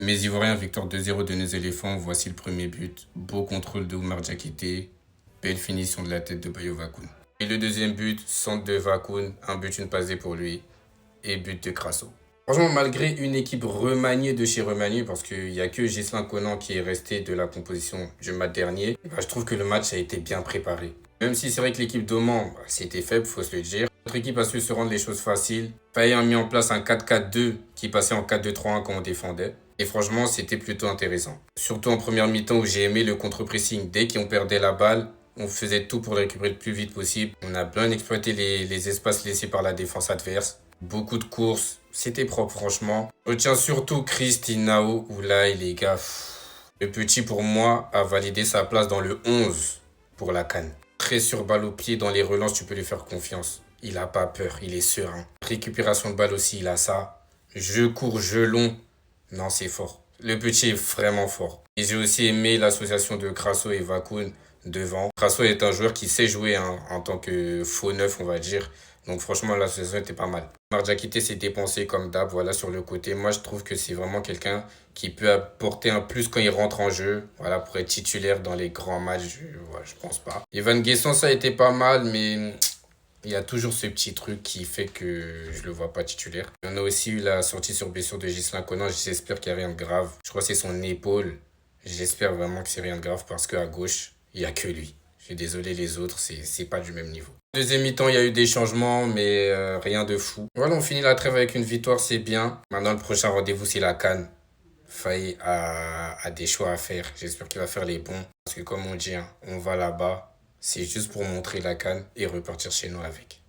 Mes Ivoiriens, victoire 2-0 de nos éléphants. Voici le premier but. Beau contrôle de Oumar Diakité. Belle finition de la tête de Bayo Vakoun. Et le deuxième but, centre de Vakoun. Un but, une passe D pour lui. Et but de Crasso. Franchement, malgré une équipe remaniée de chez remaniée, parce qu'il n'y a que Ghislain Conan qui est resté de la composition du match dernier, je trouve que le match a été bien préparé. Même si c'est vrai que l'équipe d'Oman, c'était faible, faut se le dire. Notre équipe a su se rendre les choses faciles. Faye a mis en place un 4-4-2 qui passait en 4-2-3-1 quand on défendait. Et franchement, c'était plutôt intéressant. Surtout en première mi-temps où j'ai aimé le contre-pressing. Dès qu'on perdait la balle, on faisait tout pour le récupérer le plus vite possible. On a bien exploité les espaces laissés par la défense adverse. Beaucoup de courses. C'était propre, franchement. Je retiens surtout Christinao, où là, les gars, le petit, pour moi, a validé sa place dans le 11 pour la CAN. Très sur balle au pied, dans les relances, tu peux lui faire confiance. Il a pas peur, il est serein. Récupération de balle aussi, il a ça. Jeu court, jeu long. Non, c'est fort. Le petit est vraiment fort. Et j'ai aussi aimé l'association de Crasso et Vakoun devant. Crasso est un joueur qui sait jouer en tant que faux neuf, on va dire. Donc franchement, l'association était pas mal. Marjakité s'est dépensé comme d'hab, voilà, sur le côté. Moi, je trouve que c'est vraiment quelqu'un qui peut apporter un plus quand il rentre en jeu. Voilà, pour être titulaire dans les grands matchs, je pense pas. Evan Guesson, ça a été pas mal, mais il y a toujours ce petit truc qui fait que je le vois pas titulaire. On a aussi eu la sortie sur blessure de Ghislain Conan. J'espère qu'il n'y a rien de grave. Je crois que c'est son épaule. J'espère vraiment que c'est rien de grave parce qu'à gauche, il n'y a que lui. Je suis désolé les autres, c'est pas du même niveau. Deuxième mi-temps, il y a eu des changements, mais rien de fou. Voilà, on finit la trêve avec une victoire, c'est bien. Maintenant, le prochain rendez-vous, c'est la CAN. Faye a des choix à faire. J'espère qu'il va faire les bons. Parce que comme on dit, hein, on va là-bas, c'est juste pour montrer la CAN et repartir chez nous avec.